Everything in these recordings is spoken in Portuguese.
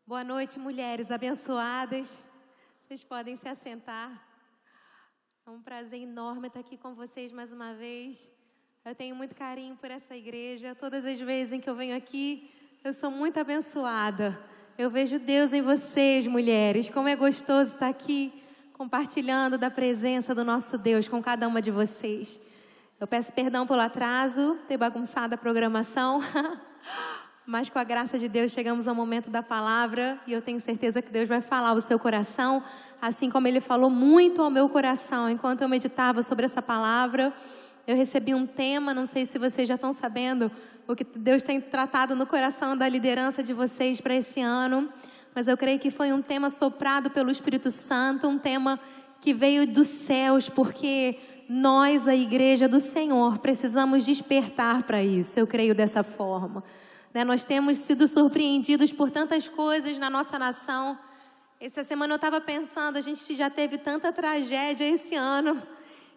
Boa noite, mulheres abençoadas. Vocês podem se assentar. É um prazer enorme estar aqui com vocês mais uma vez. Eu tenho muito carinho por essa igreja. Todas as vezes em que eu venho aqui, eu sou muito abençoada. Eu vejo Deus em vocês, mulheres. Como é gostoso estar aqui compartilhando da presença do nosso Deus com cada uma de vocês. Eu peço perdão pelo atraso, ter bagunçado a programação. Mas com a graça de Deus chegamos ao momento da palavra e eu tenho certeza que Deus vai falar ao seu coração, assim como Ele falou muito ao meu coração. Enquanto eu meditava sobre essa palavra, eu recebi um tema, não sei se vocês já estão sabendo o que Deus tem tratado no coração da liderança de vocês para esse ano, mas eu creio que foi um tema soprado pelo Espírito Santo, um tema que veio dos céus, porque nós, a igreja do Senhor, precisamos despertar para isso, eu creio dessa forma. Nós temos sido surpreendidos por tantas coisas na nossa nação. Essa semana eu estava pensando, a gente já teve tanta tragédia esse ano,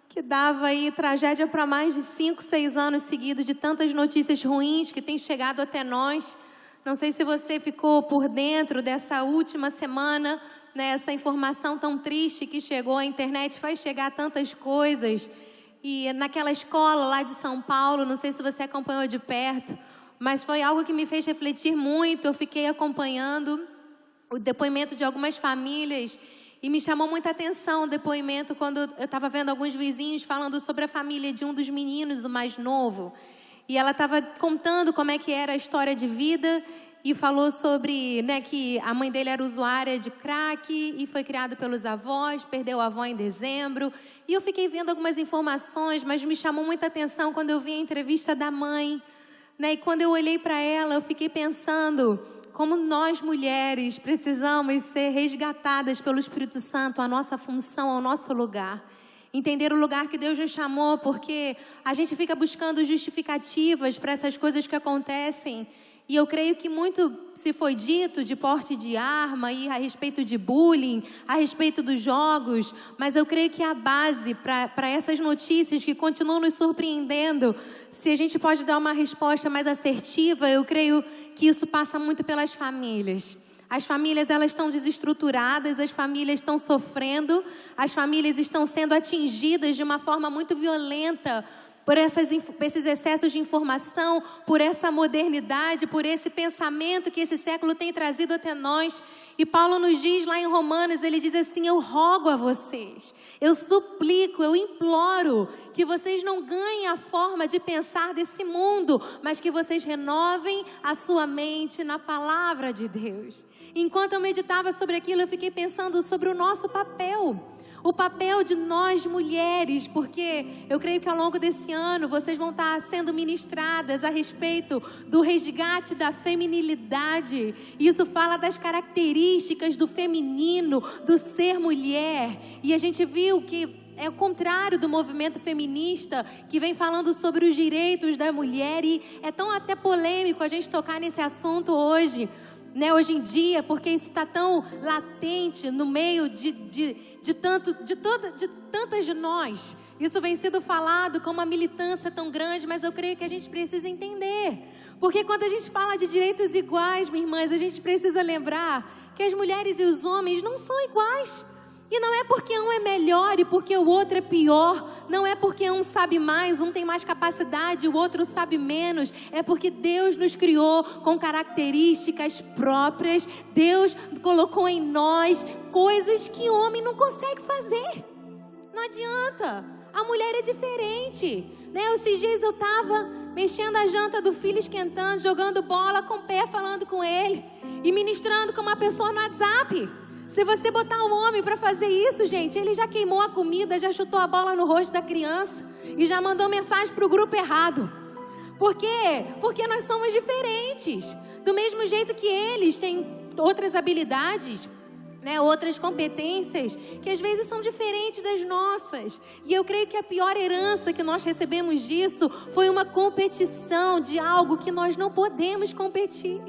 que dava aí tragédia para mais de 5, 6 anos seguidos, de tantas notícias ruins que têm chegado até nós. Não sei se você ficou por dentro dessa última semana, essa informação tão triste que chegou à internet, faz chegar tantas coisas. E naquela escola lá de São Paulo, não sei se você acompanhou de perto, mas foi algo que me fez refletir muito. Eu fiquei acompanhando o depoimento de algumas famílias e me chamou muita atenção o depoimento quando eu estava vendo alguns vizinhos falando sobre a família de um dos meninos, o mais novo. E ela estava contando como é que era a história de vida e falou sobre que a mãe dele era usuária de crack e foi criado pelos avós, perdeu a avó em dezembro. E eu fiquei vendo algumas informações, mas me chamou muita atenção quando eu vi a entrevista da mãe. E quando eu olhei para ela, eu fiquei pensando como nós mulheres precisamos ser resgatadas pelo Espírito Santo, a nossa função, ao nosso lugar. Entender o lugar que Deus nos chamou, porque a gente fica buscando justificativas para essas coisas que acontecem. E eu creio que muito se foi dito de porte de arma e a respeito de bullying, a respeito dos jogos, mas eu creio que a base para essas notícias que continuam nos surpreendendo, se a gente pode dar uma resposta mais assertiva, eu creio que isso passa muito pelas famílias. As famílias, elas estão desestruturadas, as famílias estão sofrendo, as famílias estão sendo atingidas de uma forma muito violenta por esses excessos de informação, por essa modernidade, por esse pensamento que esse século tem trazido até nós. E Paulo nos diz lá em Romanos, ele diz assim: eu rogo a vocês, eu suplico, eu imploro que vocês não ganhem a forma de pensar desse mundo, mas que vocês renovem a sua mente na palavra de Deus. Enquanto eu meditava sobre aquilo, eu fiquei pensando sobre o nosso papel. O papel de nós mulheres, porque eu creio que ao longo desse ano vocês vão estar sendo ministradas a respeito do resgate da feminilidade. Isso fala das características do feminino, do ser mulher. E a gente viu que é o contrário do movimento feminista, que vem falando sobre os direitos da mulher. E é tão até polêmico a gente tocar nesse assunto hoje em dia, porque isso está tão latente no meio de tantas de nós. Isso vem sendo falado com uma militância tão grande, mas eu creio que a gente precisa entender. Porque quando a gente fala de direitos iguais, minhas irmãs, a gente precisa lembrar que as mulheres e os homens não são iguais. E não é porque um é melhor e porque o outro é pior. Não é porque um sabe mais, um tem mais capacidade, o outro sabe menos. É porque Deus nos criou com características próprias. Deus colocou em nós coisas que o homem não consegue fazer. Não adianta. A mulher é diferente. Esses dias eu estava mexendo a janta do filho, esquentando, jogando bola com o pé, falando com ele e ministrando com uma pessoa no WhatsApp. Se você botar um homem para fazer isso, gente, ele já queimou a comida, já chutou a bola no rosto da criança e já mandou mensagem para o grupo errado. Por quê? Porque nós somos diferentes. Do mesmo jeito que eles têm outras habilidades, outras competências que às vezes são diferentes das nossas. E eu creio que a pior herança que nós recebemos disso foi uma competição de algo que nós não podemos competir.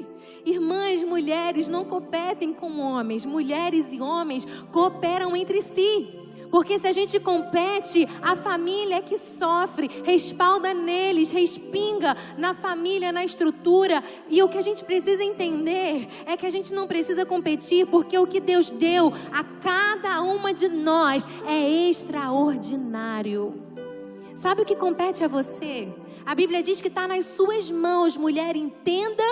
Irmãs, mulheres não competem com homens. Mulheres e homens cooperam entre si. Porque se a gente compete, a família é que sofre, respalda neles, respinga na família, na estrutura. E o que a gente precisa entender é que a gente não precisa competir, porque o que Deus deu a cada uma de nós é extraordinário. Sabe o que compete a você? A Bíblia diz que está nas suas mãos, mulher, entenda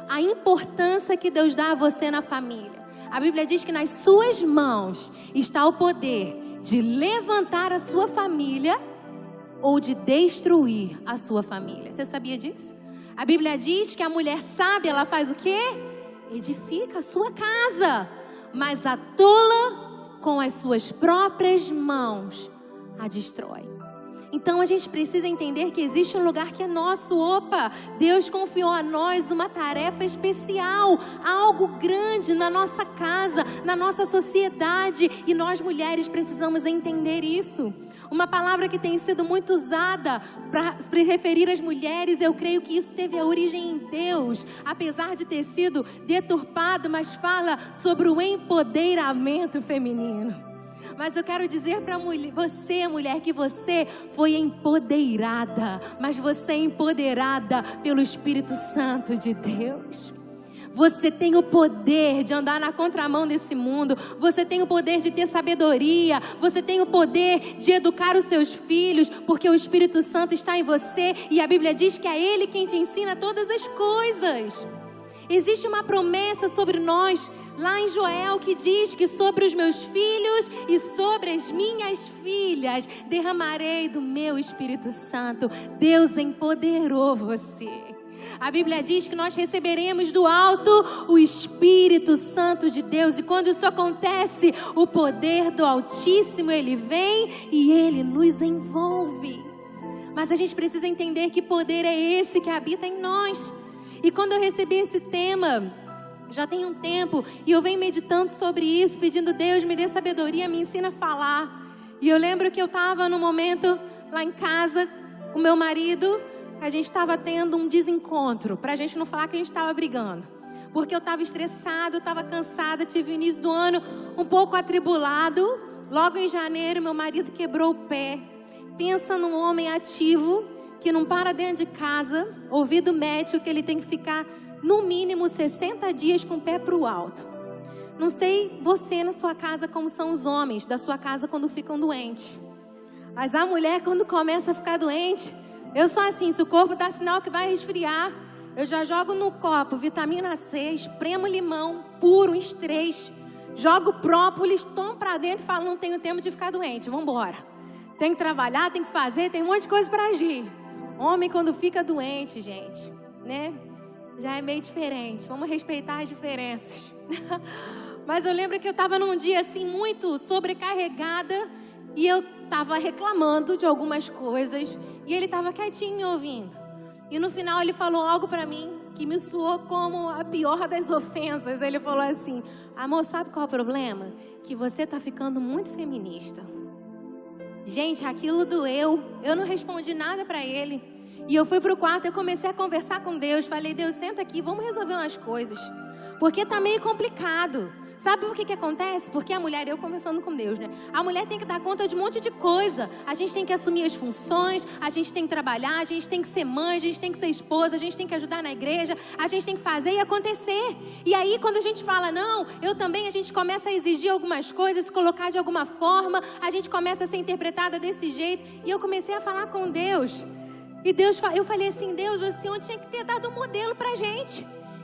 a importância que Deus dá a você na família. A Bíblia diz que nas suas mãos está o poder de levantar a sua família ou de destruir a sua família. Você sabia disso? A Bíblia diz que a mulher sábia, ela faz o quê? Edifica a sua casa, mas a tola, com as suas próprias mãos, a destrói. Então a gente precisa entender que existe um lugar que é nosso. Opa, Deus confiou a nós uma tarefa especial, algo grande na nossa casa, na nossa sociedade, e nós mulheres precisamos entender isso. Uma palavra que tem sido muito usada para referir às mulheres, eu creio que isso teve a origem em Deus, apesar de ter sido deturpado, mas fala sobre o empoderamento feminino. Mas eu quero dizer para você, mulher, que você foi empoderada, mas você é empoderada pelo Espírito Santo de Deus. Você tem o poder de andar na contramão desse mundo. Você tem o poder de ter sabedoria. Você tem o poder de educar os seus filhos, porque o Espírito Santo está em você. E a Bíblia diz que é Ele quem te ensina todas as coisas. Existe uma promessa sobre nós, lá em Joel, que diz que sobre os meus filhos e sobre as minhas filhas derramarei do meu Espírito Santo. Deus empoderou você. A Bíblia diz que nós receberemos do alto o Espírito Santo de Deus. E quando isso acontece, o poder do Altíssimo, Ele vem e Ele nos envolve. Mas a gente precisa entender que poder é esse que habita em nós. E quando eu recebi esse tema, já tem um tempo, e eu venho meditando sobre isso, pedindo: Deus, me dê sabedoria, me ensina a falar. E eu lembro que eu estava num momento lá em casa com meu marido, a gente estava tendo um desencontro, para a gente não falar que a gente estava brigando. Porque eu estava estressada, eu estava cansada, tive o início do ano um pouco atribulado. Logo em janeiro, meu marido quebrou o pé. Pensa num homem ativo, que não para dentro de casa, ouvido médico que ele tem que ficar no mínimo 60 dias com o pé para o alto. Não sei você na sua casa como são os homens da sua casa quando ficam doentes. Mas a mulher, quando começa a ficar doente, eu sou assim, se o corpo dá sinal que vai resfriar, eu já jogo no copo vitamina C, espremo limão puro, estresse, jogo própolis, tomo para dentro e falo: não tenho tempo de ficar doente, vamos embora. Tem que trabalhar, tem que fazer, tem um monte de coisa para agir. Homem, quando fica doente, gente, né? Já é meio diferente. Vamos respeitar as diferenças. Mas eu lembro que eu estava num dia assim muito sobrecarregada e eu estava reclamando de algumas coisas e ele estava quietinho me ouvindo. E no final ele falou algo para mim que me soou como a pior das ofensas. Ele falou assim: amor, sabe qual é o problema? Que você está ficando muito feminista. Gente, aquilo doeu. Eu não respondi nada para ele. E eu fui pro quarto, eu comecei a conversar com Deus. Falei: Deus, senta aqui, vamos resolver umas coisas. Porque tá meio complicado. Sabe por que acontece? Porque a mulher, eu conversando com Deus, né? A mulher tem que dar conta de um monte de coisa. A gente tem que assumir as funções, a gente tem que trabalhar, a gente tem que ser mãe, a gente tem que ser esposa, a gente tem que ajudar na igreja, a gente tem que fazer e acontecer. E aí, quando a gente fala não, eu também, a gente começa a exigir algumas coisas, se colocar de alguma forma, a gente começa a ser interpretada desse jeito. E eu comecei a falar com Deus. E Deus, eu falei assim: Deus, o Senhor tinha que ter dado um modelo pra gente.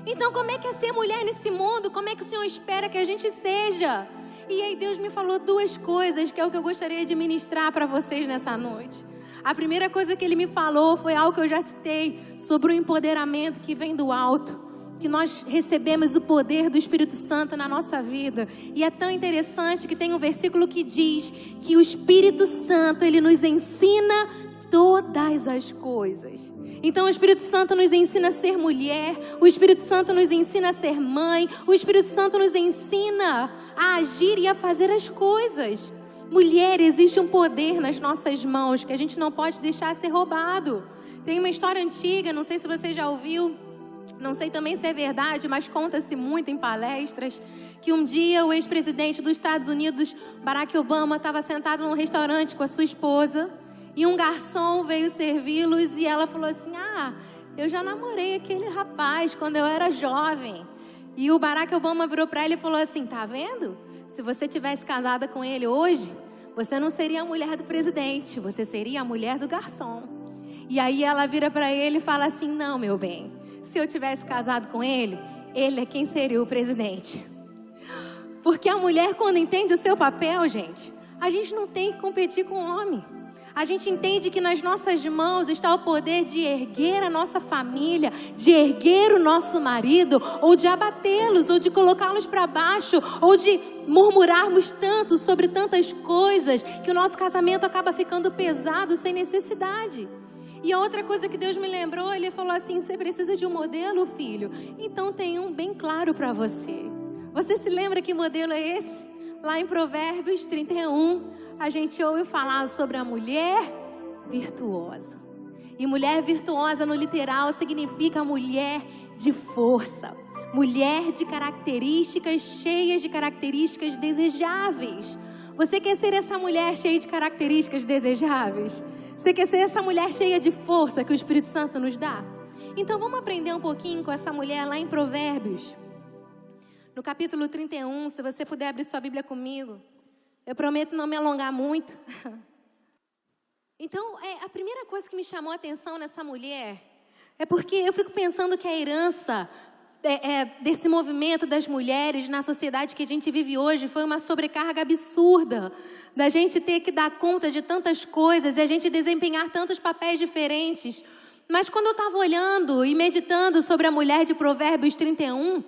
Então como é que é ser mulher nesse mundo? Como é que o Senhor espera que a gente seja? E aí Deus me falou duas coisas, que é o que eu gostaria de ministrar para vocês nessa noite. A primeira coisa que Ele me falou foi algo que eu já citei, sobre o empoderamento que vem do alto. Que nós recebemos o poder do Espírito Santo na nossa vida. E é tão interessante que tem um versículo que diz que o Espírito Santo, Ele nos ensina todas as coisas. Então o Espírito Santo nos ensina a ser mulher, o Espírito Santo nos ensina a ser mãe, o Espírito Santo nos ensina a agir e a fazer as coisas. Mulher, existe um poder nas nossas mãos que a gente não pode deixar ser roubado. Tem uma história antiga, não sei se você já ouviu, Não sei também se é verdade, mas conta-se muito em palestras que um dia o ex-presidente dos Estados Unidos, Barack Obama, estava sentado num restaurante com a sua esposa e um garçom veio servi-los e ela falou assim: eu já namorei aquele rapaz quando eu era jovem. E o Barack Obama virou para ele e falou assim: tá vendo? Se você tivesse casada com ele hoje, você não seria a mulher do presidente, você seria a mulher do garçom. E aí ela vira para ele e fala assim: não, meu bem, se eu tivesse casado com ele, ele é quem seria o presidente. Porque a mulher, quando entende o seu papel, gente, a gente não tem que competir com o homem. A gente entende que nas nossas mãos está o poder de erguer a nossa família, de erguer o nosso marido, ou de abatê-los, ou de colocá-los para baixo, ou de murmurarmos tanto sobre tantas coisas que o nosso casamento acaba ficando pesado sem necessidade. E a outra coisa que Deus me lembrou, Ele falou assim: você precisa de um modelo, filho? Então tem um bem claro para você. Você se lembra que modelo é esse? Lá em Provérbios 31, a gente ouve falar sobre a mulher virtuosa. E mulher virtuosa no literal significa mulher de força. Mulher de características, cheias de características desejáveis. Você quer ser essa mulher cheia de características desejáveis? Você quer ser essa mulher cheia de força que o Espírito Santo nos dá? Então vamos aprender um pouquinho com essa mulher lá em Provérbios. No capítulo 31, se você puder abrir sua Bíblia comigo. Eu prometo não me alongar muito. Então, a primeira coisa que me chamou a atenção nessa mulher é porque eu fico pensando que a herança desse movimento das mulheres na sociedade que a gente vive hoje foi uma sobrecarga absurda, da gente ter que dar conta de tantas coisas e a gente desempenhar tantos papéis diferentes. Mas quando eu estava olhando e meditando sobre a mulher de Provérbios 31,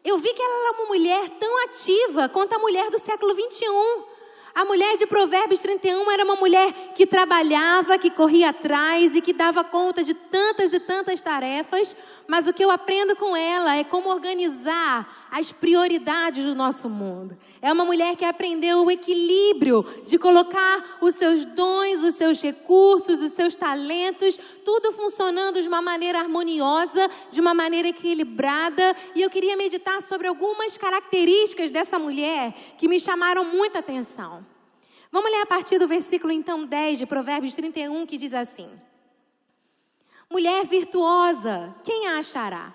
eu vi que ela era uma mulher tão ativa quanto a mulher do século 21. A mulher de Provérbios 31 era uma mulher que trabalhava, que corria atrás e que dava conta de tantas e tantas tarefas, mas o que eu aprendo com ela é como organizar as prioridades do nosso mundo. É uma mulher que aprendeu o equilíbrio de colocar os seus dons, os seus recursos, os seus talentos, tudo funcionando de uma maneira harmoniosa, de uma maneira equilibrada. E eu queria meditar sobre algumas características dessa mulher que me chamaram muita atenção. Vamos ler a partir do versículo, então, 10 de Provérbios 31, que diz assim: mulher virtuosa, quem a achará?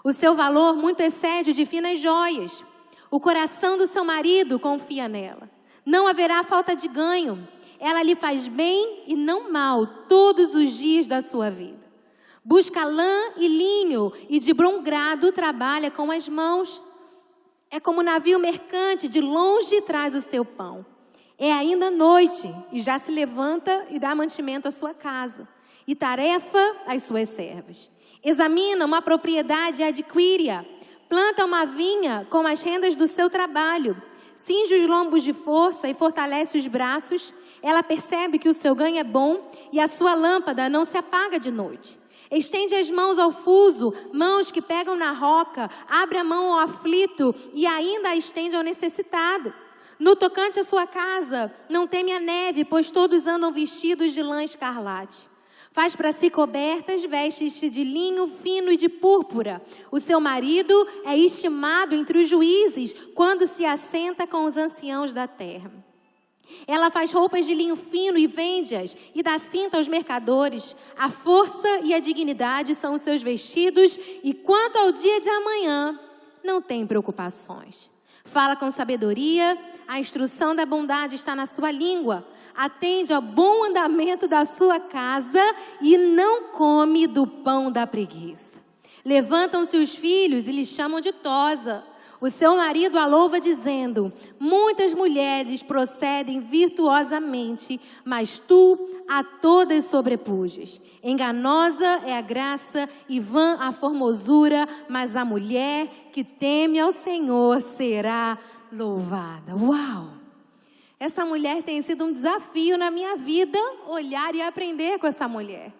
O seu valor muito excede o de finas joias. O coração do seu marido confia nela. Não haverá falta de ganho. Ela lhe faz bem e não mal todos os dias da sua vida. Busca lã e linho e de bom grado trabalha com as mãos. É como navio mercante, de longe traz o seu pão. É ainda noite e já se levanta e dá mantimento à sua casa e tarefa às suas servas. Examina uma propriedade e adquire-a. Planta uma vinha com as rendas do seu trabalho. Cinge os lombos de força e fortalece os braços. Ela percebe que o seu ganho é bom e a sua lâmpada não se apaga de noite. Estende as mãos ao fuso, mãos que pegam na roca. Abre a mão ao aflito e ainda a estende ao necessitado. No tocante à sua casa, não teme a neve, pois todos andam vestidos de lã escarlate. Faz para si cobertas, veste-se de linho fino e de púrpura. O seu marido é estimado entre os juízes, quando se assenta com os anciãos da terra. Ela faz roupas de linho fino e vende-as, e dá cinta aos mercadores. A força e a dignidade são os seus vestidos, e quanto ao dia de amanhã, não tem preocupações. Fala com sabedoria, a instrução da bondade está na sua língua. Atende ao bom andamento da sua casa e não come do pão da preguiça. Levantam-se os filhos e lhe chamam de tosa. O seu marido a louva dizendo: muitas mulheres procedem virtuosamente, mas tu a todas sobrepujas. Enganosa é a graça e vã a formosura, mas a mulher que teme ao Senhor será louvada. Uau! Essa mulher tem sido um desafio na minha vida, olhar e aprender com essa mulher.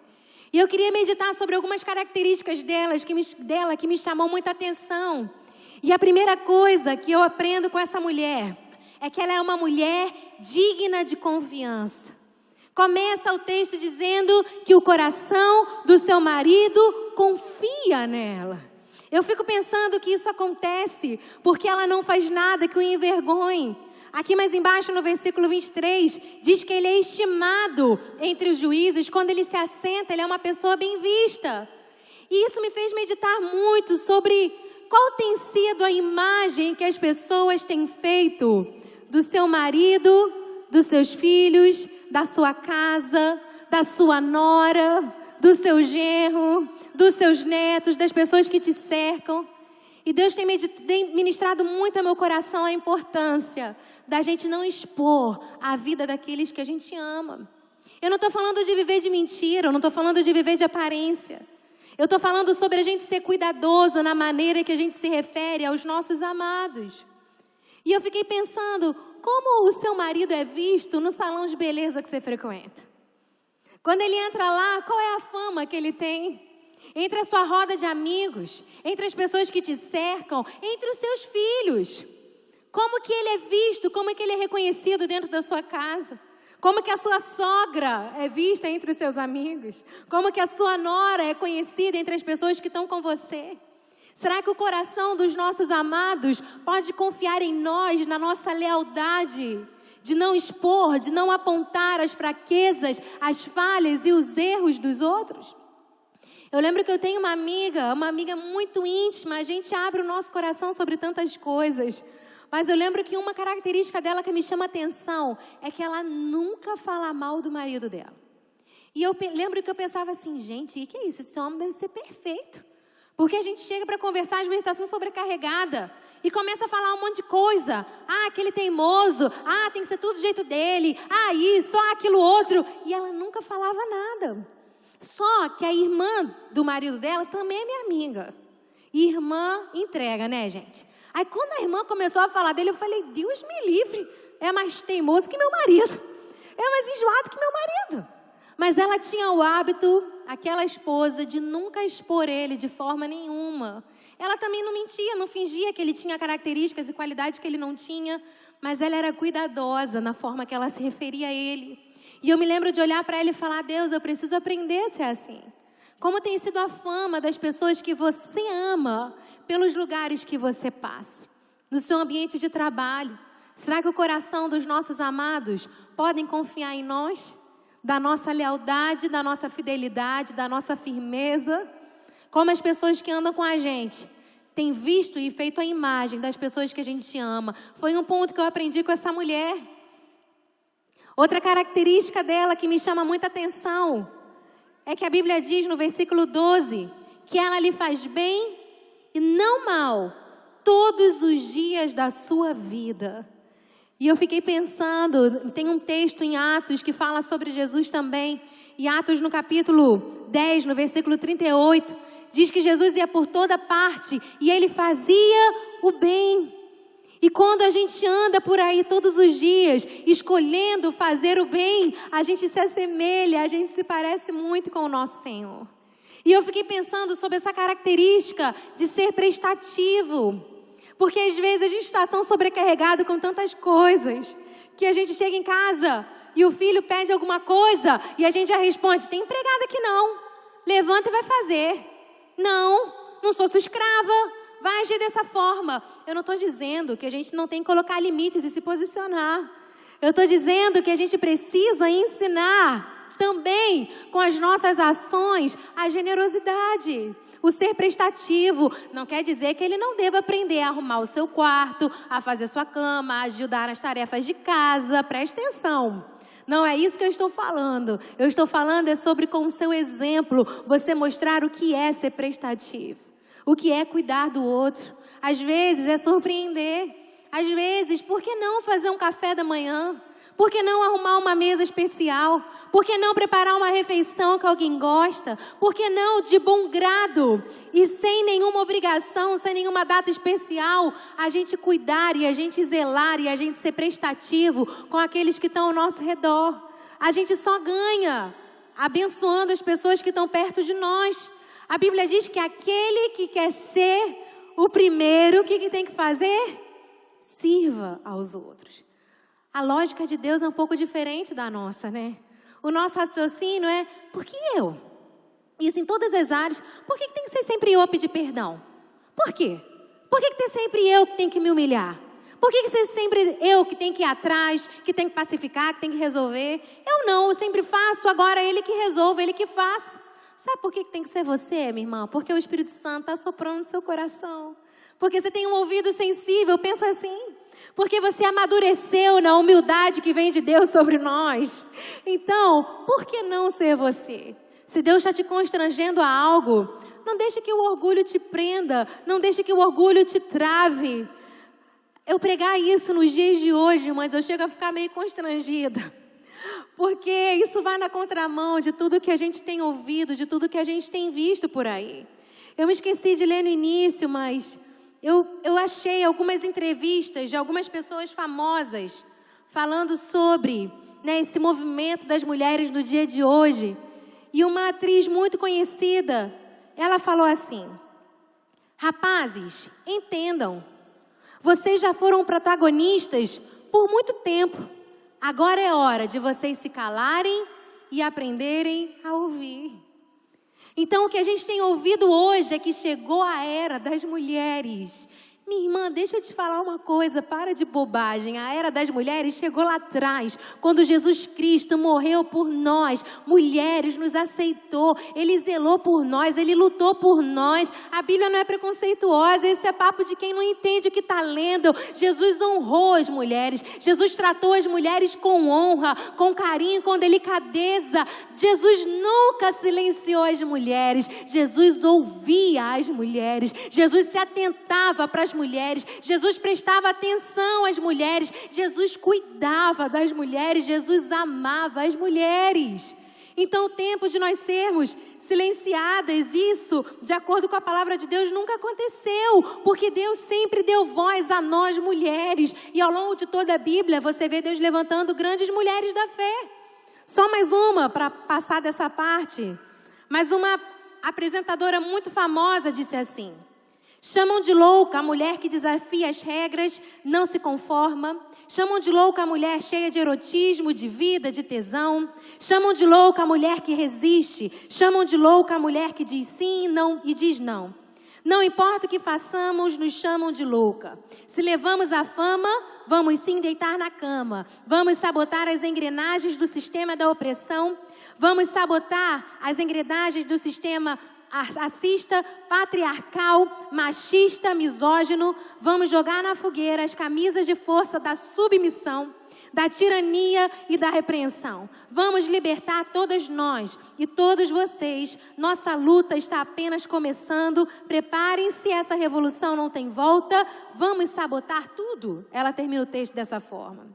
E eu queria meditar sobre algumas características dela que me chamam muita atenção. E a primeira coisa que eu aprendo com essa mulher é que ela é uma mulher digna de confiança. Começa o texto dizendo que o coração do seu marido confia nela. Eu fico pensando que isso acontece porque ela não faz nada que o envergonhe. Aqui mais embaixo no versículo 23, diz que ele é estimado entre os juízes. Quando ele se assenta, ele é uma pessoa bem vista. E isso me fez meditar muito sobre qual tem sido a imagem que as pessoas têm feito do seu marido, dos seus filhos, da sua casa, da sua nora, do seu genro, dos seus netos, das pessoas que te cercam. E Deus tem ministrado muito ao meu coração a importância da gente não expor a vida daqueles que a gente ama. Eu não estou falando de viver de mentira, eu não estou falando de viver de aparência. Eu estou falando sobre a gente ser cuidadoso na maneira que a gente se refere aos nossos amados. E eu fiquei pensando, como o seu marido é visto no salão de beleza que você frequenta? Quando ele entra lá, qual é a fama que ele tem? Entre a sua roda de amigos, entre as pessoas que te cercam, entre os seus filhos. Como que ele é visto, como que ele é reconhecido dentro da sua casa? Como que a sua sogra é vista entre os seus amigos? Como que a sua nora é conhecida entre as pessoas que estão com você? Será que o coração dos nossos amados pode confiar em nós, na nossa lealdade, de não expor, de não apontar as fraquezas, as falhas e os erros dos outros? Eu lembro que eu tenho uma amiga muito íntima, a gente abre o nosso coração sobre tantas coisas. Mas eu lembro que uma característica dela que me chama atenção é que ela nunca fala mal do marido dela. E eu lembro que eu pensava assim, gente, o que é isso? Esse homem deve ser perfeito. Porque a gente chega para conversar, às vezes está assim sobrecarregada. E começa a falar um monte de coisa. Ah, aquele teimoso. Ah, tem que ser tudo do jeito dele. Ah, isso, ah, aquilo outro. E ela nunca falava nada. Só que a irmã do marido dela também é minha amiga. E irmã entrega, né, gente? Aí quando a irmã começou a falar dele, eu falei, Deus me livre. É mais teimoso que meu marido. É mais enjoado que meu marido. Mas ela tinha o hábito, aquela esposa, de nunca expor ele de forma nenhuma. Ela também não mentia, não fingia que ele tinha características e qualidades que ele não tinha. Mas ela era cuidadosa na forma que ela se referia a ele. E eu me lembro de olhar para ela e falar, Deus, eu preciso aprender a ser assim. Como tem sido a fama das pessoas que você ama pelos lugares que você passa, no seu ambiente de trabalho. Será que o coração dos nossos amados podem confiar em nós? Da nossa lealdade, da nossa fidelidade, da nossa firmeza? Como as pessoas que andam com a gente têm visto e feito a imagem das pessoas que a gente ama. Foi um ponto que eu aprendi com essa mulher. Outra característica dela que me chama muita atenção é que a Bíblia diz no versículo 12 que ela lhe faz bem e não mal todos os dias da sua vida. E eu fiquei pensando, tem um texto em Atos que fala sobre Jesus também. E Atos no capítulo 10, no versículo 38, diz que Jesus ia por toda parte e ele fazia o bem. E quando a gente anda por aí todos os dias, escolhendo fazer o bem, a gente se assemelha, a gente se parece muito com o nosso Senhor. E eu fiquei pensando sobre essa característica de ser prestativo. Porque às vezes a gente está tão sobrecarregado com tantas coisas, que a gente chega em casa e o filho pede alguma coisa e a gente já responde, tem empregada aqui não, levanta e vai fazer. Não sou sua escrava. Vai agir dessa forma. Eu não estou dizendo que a gente não tem que colocar limites e se posicionar. Eu estou dizendo que a gente precisa ensinar também com as nossas ações a generosidade. O ser prestativo não quer dizer que ele não deva aprender a arrumar o seu quarto, a fazer sua cama, a ajudar nas tarefas de casa. Preste atenção. Não é isso que eu estou falando. Eu estou falando é sobre com o seu exemplo você mostrar o que é ser prestativo. O que é cuidar do outro. Às vezes é surpreender. Às vezes, por que não fazer um café da manhã? Por que não arrumar uma mesa especial? Por que não preparar uma refeição que alguém gosta? Por que não, de bom grado e sem nenhuma obrigação, sem nenhuma data especial, a gente cuidar e a gente zelar e a gente ser prestativo com aqueles que estão ao nosso redor? A gente só ganha abençoando as pessoas que estão perto de nós. A Bíblia diz que aquele que quer ser o primeiro, o que tem que fazer? Sirva aos outros. A lógica de Deus é um pouco diferente da nossa, né? O nosso raciocínio é, por que eu? Isso em todas as áreas. Por que tem que ser sempre eu a pedir perdão? Por quê? Por que tem sempre eu que tenho que me humilhar? Por que ser sempre eu que tenho que ir atrás, que tenho que pacificar, que tenho que resolver? Eu sempre faço, agora é Ele que resolve, Ele que faz. Sabe por que tem que ser você, minha irmã? Porque o Espírito Santo está soprando no seu coração. Porque você tem um ouvido sensível, pensa assim. Porque você amadureceu na humildade que vem de Deus sobre nós. Então, por que não ser você? Se Deus está te constrangendo a algo, não deixe que o orgulho te prenda, não deixe que o orgulho te trave. Eu pregar isso nos dias de hoje, mas eu chego a ficar meio constrangida. Porque isso vai na contramão de tudo que a gente tem ouvido, de tudo que a gente tem visto por aí. Eu me esqueci de ler no início, mas eu achei algumas entrevistas de algumas pessoas famosas falando sobre esse movimento das mulheres no dia de hoje. E uma atriz muito conhecida, ela falou assim: rapazes, entendam, vocês já foram protagonistas por muito tempo. Agora é hora de vocês se calarem e aprenderem a ouvir. Então, o que a gente tem ouvido hoje é que chegou a era das mulheres. Minha irmã, deixa eu te falar uma coisa, para de bobagem. A era das mulheres chegou lá atrás, quando Jesus Cristo morreu por nós. Mulheres, nos aceitou, Ele zelou por nós, Ele lutou por nós. A Bíblia não é preconceituosa, esse é papo de quem não entende o que está lendo. Jesus honrou as mulheres, Jesus tratou as mulheres com honra, com carinho, com delicadeza. Jesus nunca silenciou as mulheres, Jesus ouvia as mulheres, Jesus se atentava para as mulheres, Jesus prestava atenção às mulheres, Jesus cuidava das mulheres, Jesus amava as mulheres. Então, o tempo de nós sermos silenciadas, isso, de acordo com a palavra de Deus, nunca aconteceu, porque Deus sempre deu voz a nós mulheres, e ao longo de toda a Bíblia, você vê Deus levantando grandes mulheres da fé. Só mais uma para passar dessa parte. Mas uma apresentadora muito famosa disse assim: chamam de louca a mulher que desafia as regras, não se conforma. Chamam de louca a mulher cheia de erotismo, de vida, de tesão. Chamam de louca a mulher que resiste. Chamam de louca a mulher que diz sim não, e diz não. Não importa o que façamos, nos chamam de louca. Se levamos a fama, vamos sim deitar na cama. Vamos sabotar as engrenagens do sistema da opressão. Vamos sabotar as engrenagens do sistema racista, patriarcal, machista, misógino. Vamos jogar na fogueira as camisas de força da submissão, da tirania e da repreensão. Vamos libertar todas nós e todos vocês. Nossa luta está apenas começando. Preparem-se, essa revolução não tem volta. Vamos sabotar tudo. Ela termina o texto dessa forma.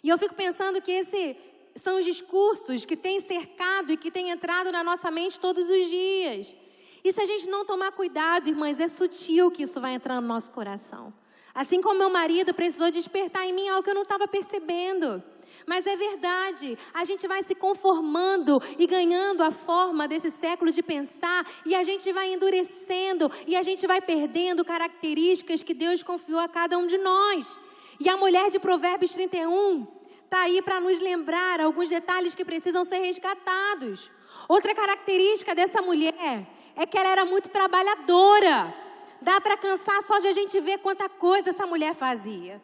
E eu fico pensando que esses são os discursos que têm cercado e que têm entrado na nossa mente todos os dias. E se a gente não tomar cuidado, irmãs, é sutil que isso vai entrar no nosso coração. Assim como meu marido precisou despertar em mim algo que eu não estava percebendo. Mas é verdade, a gente vai se conformando e ganhando a forma desse século de pensar, e a gente vai endurecendo, e a gente vai perdendo características que Deus confiou a cada um de nós. E a mulher de Provérbios 31 está aí para nos lembrar alguns detalhes que precisam ser resgatados. Outra característica dessa mulher é que ela era muito trabalhadora. Dá para cansar só de a gente ver quanta coisa essa mulher fazia.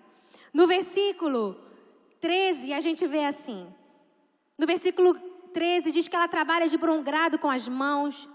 No versículo 13, a gente vê assim. No versículo 13 diz que ela trabalha de bom grado com as mãos.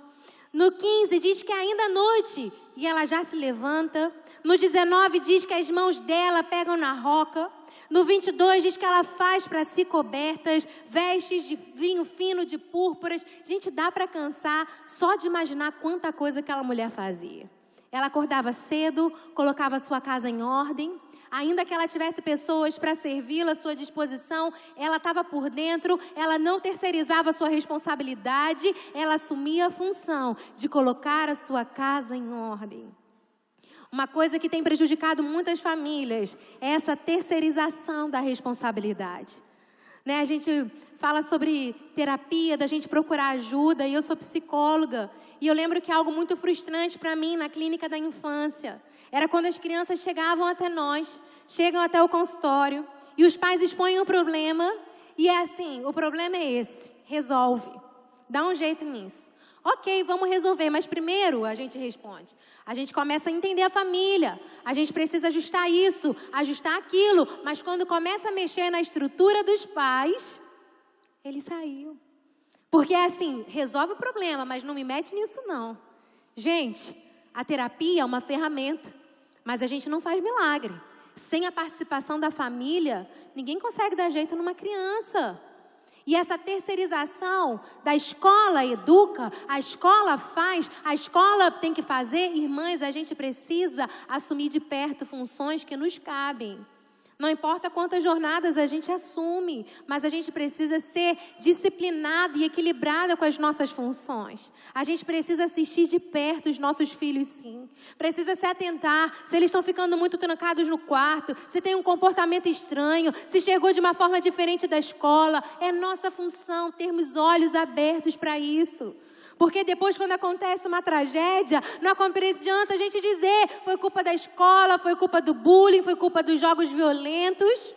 No 15 diz que ainda à noite e ela já se levanta. No 19 diz que as mãos dela pegam na roca. No 22 diz que ela faz para si cobertas, vestes de linho fino, de púrpuras. Gente, dá para cansar só de imaginar quanta coisa aquela mulher fazia. Ela acordava cedo, colocava sua casa em ordem. Ainda que ela tivesse pessoas para servi-la à sua disposição, ela estava por dentro, ela não terceirizava a sua responsabilidade, ela assumia a função de colocar a sua casa em ordem. Uma coisa que tem prejudicado muitas famílias é essa terceirização da responsabilidade. A gente fala sobre terapia, da gente procurar ajuda, e eu sou psicóloga. E eu lembro que algo muito frustrante para mim na clínica da infância era quando as crianças chegavam até nós, chegam até o consultório, e os pais expõem o problema, e é assim, o problema é esse, resolve, dá um jeito nisso. Ok, vamos resolver, mas primeiro a gente responde. A gente começa a entender a família. A gente precisa ajustar isso, ajustar aquilo. Mas quando começa a mexer na estrutura dos pais, ele saiu. Porque é assim, resolve o problema, mas não me mete nisso não. Gente, a terapia é uma ferramenta, mas a gente não faz milagre. Sem a participação da família, ninguém consegue dar jeito numa criança. E essa terceirização da escola educa, a escola faz, a escola tem que fazer. Irmãs, a gente precisa assumir de perto funções que nos cabem. Não importa quantas jornadas a gente assume, mas a gente precisa ser disciplinada e equilibrada com as nossas funções. A gente precisa assistir de perto os nossos filhos, sim. Precisa se atentar se eles estão ficando muito trancados no quarto, se tem um comportamento estranho, se chegou de uma forma diferente da escola. É nossa função termos olhos abertos para isso. Porque depois, quando acontece uma tragédia, não adianta a gente dizer foi culpa da escola, foi culpa do bullying, foi culpa dos jogos violentos.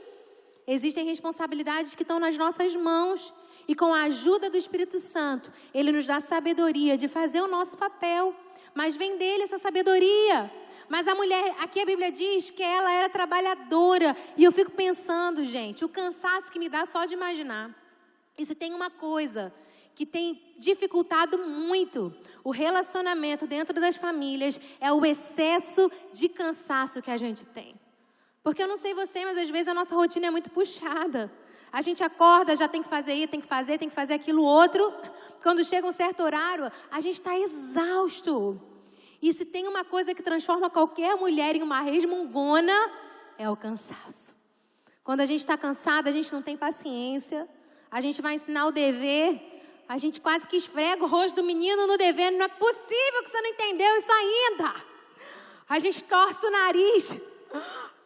Existem responsabilidades que estão nas nossas mãos. E com a ajuda do Espírito Santo, Ele nos dá sabedoria de fazer o nosso papel. Mas vem dele essa sabedoria. Mas a mulher, aqui a Bíblia diz que ela era trabalhadora. E eu fico pensando, gente, o cansaço que me dá só de imaginar. E se tem uma coisa que tem dificultado muito o relacionamento dentro das famílias, é o excesso de cansaço que a gente tem. Porque eu não sei você, mas às vezes a nossa rotina é muito puxada. A gente acorda, já tem que fazer isso, tem que fazer aquilo outro. Quando chega um certo horário, a gente está exausto. E se tem uma coisa que transforma qualquer mulher em uma resmungona, é o cansaço. Quando a gente está cansada, a gente não tem paciência. A gente vai ensinar o dever, a gente quase que esfrega o rosto do menino no dever. Não é possível que você não entendeu isso ainda. A gente torce o nariz.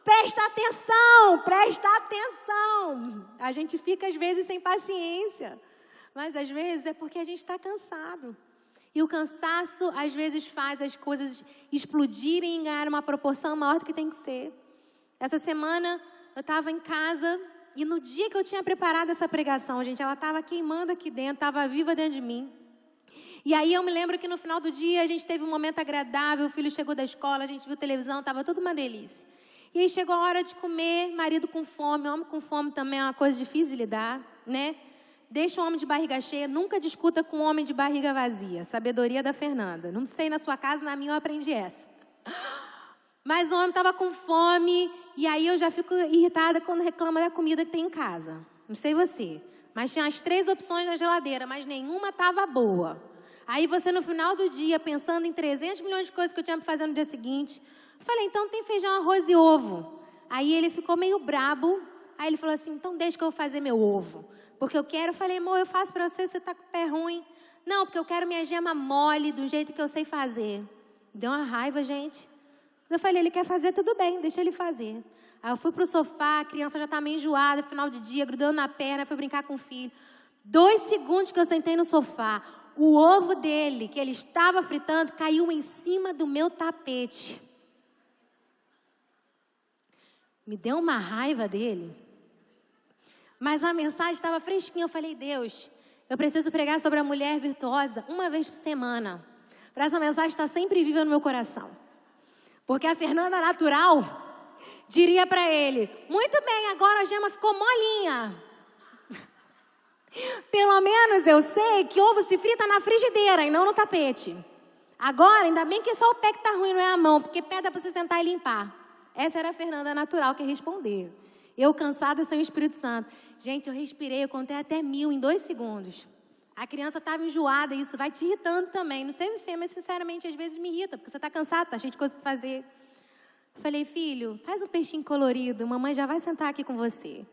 Presta atenção, presta atenção. A gente fica às vezes sem paciência. Mas às vezes é porque a gente está cansado. E o cansaço às vezes faz as coisas explodirem e ganhar uma proporção maior do que tem que ser. Essa semana eu estava em casa. E no dia que eu tinha preparado essa pregação, gente, ela estava queimando aqui dentro, estava viva dentro de mim. E aí eu me lembro que no final do dia a gente teve um momento agradável, o filho chegou da escola, a gente viu televisão, estava tudo uma delícia. E aí chegou a hora de comer, marido com fome, homem com fome também é uma coisa difícil de lidar, né? Deixa o homem de barriga cheia, nunca discuta com o homem de barriga vazia. Sabedoria da Fernanda. Não sei na sua casa, na minha eu aprendi essa. Mas o homem estava com fome, e aí eu já fico irritada quando reclama da comida que tem em casa. Não sei você, mas tinha as 3 opções na geladeira, mas nenhuma estava boa. Aí você no final do dia, pensando em 300 milhões de coisas que eu tinha para fazer no dia seguinte, falei, então tem feijão, arroz e ovo. Aí ele ficou meio brabo, aí ele falou assim, então deixa que eu vou fazer meu ovo. Porque eu quero, eu falei, amor, eu faço para você, você está com o pé ruim. Não, porque eu quero minha gema mole, do jeito que eu sei fazer. Deu uma raiva, gente. Eu falei, ele quer fazer, tudo bem, deixa ele fazer. Aí eu fui pro sofá, a criança já tá meio enjoada, final de dia, grudando na perna, fui brincar com o filho. 2 segundos que eu sentei no sofá, o ovo dele, que ele estava fritando, caiu em cima do meu tapete. Me deu uma raiva dele. Mas a mensagem estava fresquinha, eu falei, Deus, eu preciso pregar sobre a mulher virtuosa 1 vez por semana. Para essa mensagem estar sempre viva no meu coração. Porque a Fernanda natural diria para ele, muito bem, agora a gema ficou molinha. Pelo menos eu sei que ovo se frita na frigideira e não no tapete. Agora, ainda bem que é só o pé que está ruim, não é a mão, porque pé dá para você sentar e limpar. Essa era a Fernanda natural que ia responder. Eu cansada sem o Espírito Santo. Gente, eu respirei, eu contei até 1000 em 2 segundos. A criança estava enjoada, isso vai te irritando também. Não sei você, mas sinceramente às vezes me irrita, porque você está cansado, está cheio de coisa para fazer. Falei, filho, faz um peixinho colorido, mamãe já vai sentar aqui com você.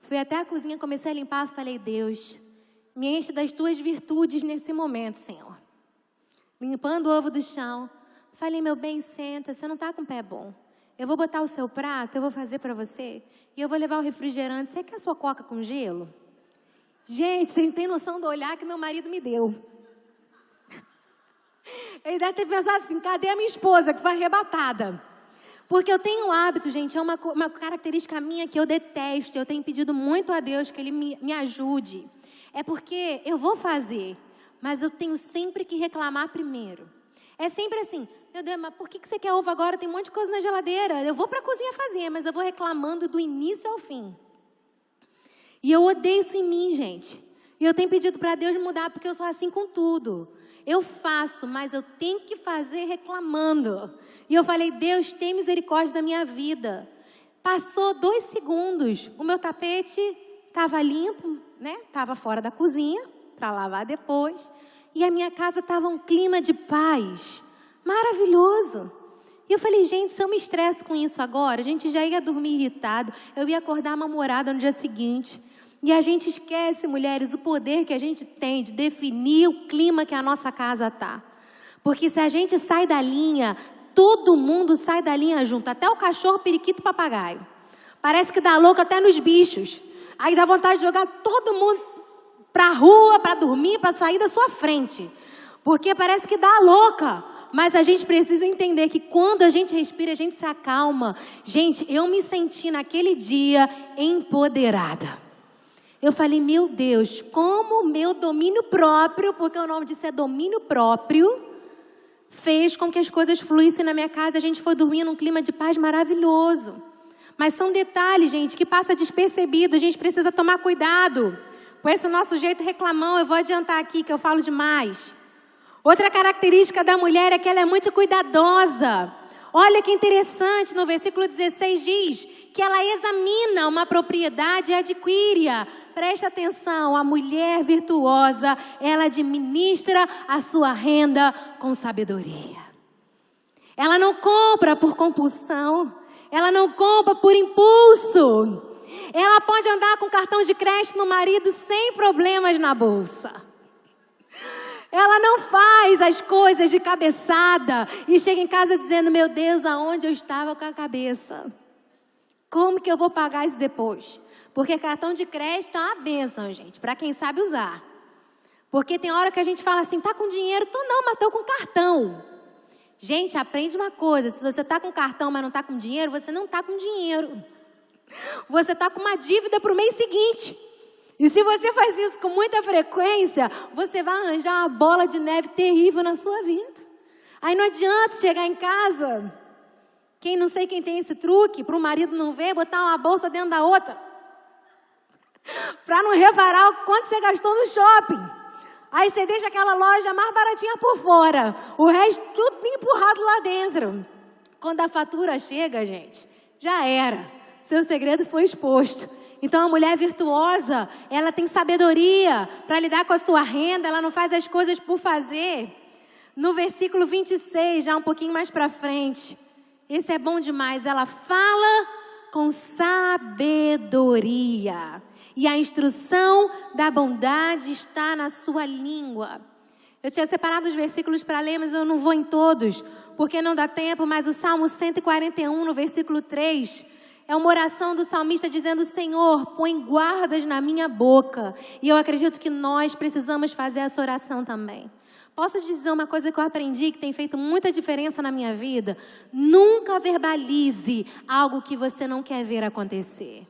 Fui até a cozinha, comecei a limpar, falei, Deus, me enche das tuas virtudes nesse momento, Senhor. Limpando o ovo do chão. Falei, meu bem, senta, você não está com o pé bom. Eu vou botar o seu prato, eu vou fazer para você, e eu vou levar o refrigerante. Você quer a sua coca com gelo? Gente, vocês não têm noção do olhar que meu marido me deu. Ele deve ter pensado assim, cadê a minha esposa que foi arrebatada? Porque eu tenho um hábito, gente, é uma característica minha que eu detesto. Eu tenho pedido muito a Deus que Ele me ajude. É porque eu vou fazer, mas eu tenho sempre que reclamar primeiro. É sempre assim, meu Deus, mas por que você quer ovo agora? Tem um monte de coisa na geladeira. Eu vou para a cozinha fazer, mas eu vou reclamando do início ao fim. E eu odeio isso em mim, gente. E eu tenho pedido para Deus mudar, porque eu sou assim com tudo. Eu faço, mas eu tenho que fazer reclamando. E eu falei, Deus, tem misericórdia da minha vida. Passou 2 segundos, o meu tapete estava limpo, né? Estava fora da cozinha, para lavar depois. E a minha casa estava um clima de paz, maravilhoso. E eu falei, gente, se eu me estresso com isso agora, a gente já ia dormir irritado, eu ia acordar mal-humorada no dia seguinte. E a gente esquece, mulheres, o poder que a gente tem de definir o clima que a nossa casa está. Porque se a gente sai da linha, todo mundo sai da linha junto, até o cachorro, periquito e papagaio. Parece que dá louco até nos bichos. Aí dá vontade de jogar todo mundo para a rua, para dormir, para sair da sua frente. Porque parece que dá louca. Mas a gente precisa entender que quando a gente respira, a gente se acalma. Gente, eu me senti naquele dia empoderada. Eu falei, meu Deus, como o meu domínio próprio, porque o nome disso é domínio próprio, fez com que as coisas fluíssem na minha casa. A gente foi dormir num clima de paz maravilhoso. Mas são detalhes, gente, que passa despercebido. A gente precisa tomar cuidado. Com esse nosso jeito reclamão, eu vou adiantar aqui que eu falo demais. Outra característica da mulher é que ela é muito cuidadosa. Olha que interessante, no versículo 16 diz que ela examina uma propriedade e adquire-a. Presta atenção, a mulher virtuosa, ela administra a sua renda com sabedoria. Ela não compra por compulsão, ela não compra por impulso. Ela pode andar com cartão de crédito no marido sem problemas na bolsa. Ela não faz as coisas de cabeçada e chega em casa dizendo, meu Deus, aonde eu estava com a cabeça? Como que eu vou pagar isso depois? Porque cartão de crédito é uma bênção, gente, para quem sabe usar. Porque tem hora que a gente fala assim, tá com dinheiro? Tô não, mas tô com cartão. Gente, aprende uma coisa, se você tá com cartão, mas não tá com dinheiro, você não tá com dinheiro. Você tá com uma dívida para o mês seguinte. E se você faz isso com muita frequência, você vai arranjar uma bola de neve terrível na sua vida. Aí não adianta chegar em casa, não sei quem tem esse truque, para o marido não ver, botar uma bolsa dentro da outra. Para não reparar o quanto você gastou no shopping. Aí você deixa aquela loja mais baratinha por fora, o resto tudo empurrado lá dentro. Quando a fatura chega, gente, já era. Seu segredo foi exposto. Então, a mulher virtuosa, ela tem sabedoria para lidar com a sua renda, ela não faz as coisas por fazer. No versículo 26, já um pouquinho mais para frente, esse é bom demais, ela fala com sabedoria. E a instrução da bondade está na sua língua. Eu tinha separado os versículos para ler, mas eu não vou em todos, porque não dá tempo, mas o Salmo 141, no versículo 3... é uma oração do salmista dizendo, Senhor, põe guardas na minha boca. E eu acredito que nós precisamos fazer essa oração também. Posso te dizer uma coisa que eu aprendi, que tem feito muita diferença na minha vida? Nunca verbalize algo que você não quer ver acontecer.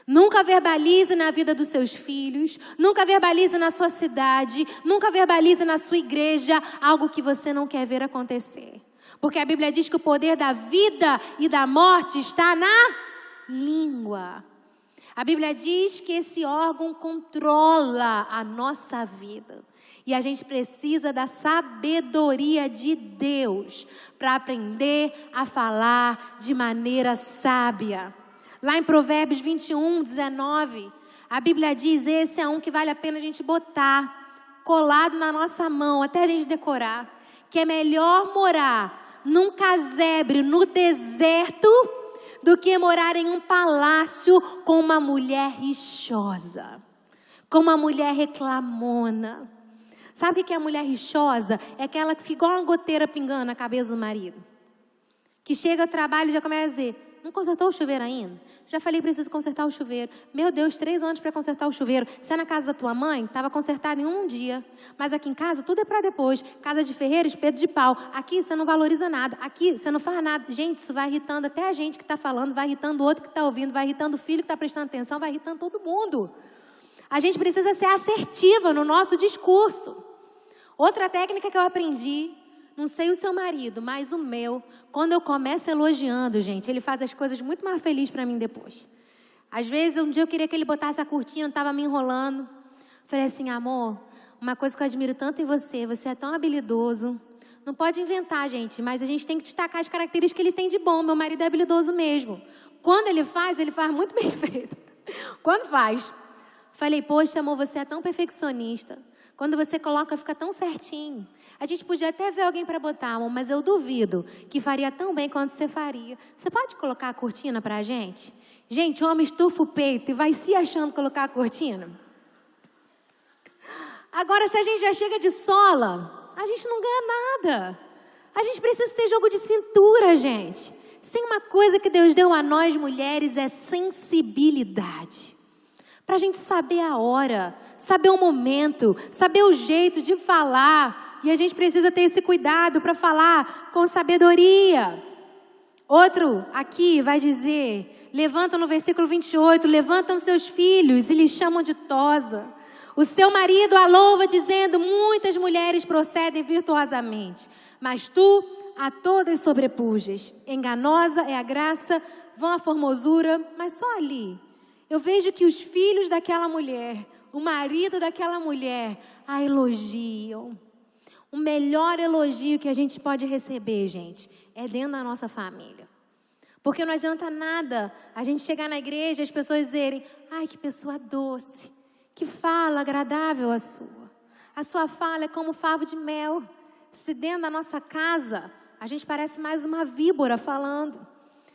Nunca verbalize na vida dos seus filhos, nunca verbalize na sua cidade, nunca verbalize na sua igreja algo que você não quer ver acontecer. Porque a Bíblia diz que o poder da vida e da morte está na língua. A Bíblia diz que esse órgão controla a nossa vida. E a gente precisa da sabedoria de Deus para aprender a falar de maneira sábia. Lá em Provérbios 21, 19, a Bíblia diz, esse é um que vale a pena a gente botar colado na nossa mão, até a gente decorar, que é melhor morar num casebre no deserto do que morar em um palácio com uma mulher rixosa, com uma mulher reclamona. Sabe o que é a mulher rixosa? É aquela que fica igual uma goteira pingando na cabeça do marido. Que chega ao trabalho e já começa a dizer, não consertou o chuveiro ainda? Já falei, preciso consertar o chuveiro. Meu Deus, 3 anos para consertar o chuveiro. Se é na casa da tua mãe, estava consertado em um dia. Mas aqui em casa, tudo é para depois. Casa de ferreiro, espeto de pau. Aqui você não valoriza nada. Aqui você não faz nada. Gente, isso vai irritando até a gente que está falando, vai irritando o outro que está ouvindo, vai irritando o filho que está prestando atenção, vai irritando todo mundo. A gente precisa ser assertiva no nosso discurso. Outra técnica que eu aprendi, não sei o seu marido, mas o meu, quando eu começo elogiando, gente, ele faz as coisas muito mais felizes para mim depois. Às vezes, um dia eu queria que ele botasse a cortina, estava me enrolando. Falei assim, amor, uma coisa que eu admiro tanto em você, você é tão habilidoso. Não pode inventar, gente, mas a gente tem que destacar as características que ele tem de bom. Meu marido é habilidoso mesmo. Quando ele faz muito bem feito. Quando faz. Falei, poxa, amor, você é tão perfeccionista. Quando você coloca, fica tão certinho. A gente podia até ver alguém para botar, amor, mas eu duvido que faria tão bem quanto você faria. Você pode colocar a cortina para a gente? Gente, o homem estufa o peito e vai se achando colocar a cortina. Agora, se a gente já chega de sola, a gente não ganha nada. A gente precisa ter jogo de cintura, gente. Tem uma coisa que Deus deu a nós, mulheres, é sensibilidade. Para a gente saber a hora, saber o momento, saber o jeito de falar. E a gente precisa ter esse cuidado para falar com sabedoria. Outro aqui vai dizer, levantam no versículo 28, levantam seus filhos e lhes chamam de tosa. O seu marido a louva dizendo, muitas mulheres procedem virtuosamente, mas tu a todas sobrepujas. Enganosa é a graça, vã a formosura, mas só ali. Eu vejo que os filhos daquela mulher, o marido daquela mulher, a elogiam. O melhor elogio que a gente pode receber, gente, é dentro da nossa família. Porque não adianta nada a gente chegar na igreja e as pessoas dizerem, ai, que pessoa doce, que fala agradável a sua. A sua fala é como favo de mel. Se dentro da nossa casa, a gente parece mais uma víbora falando.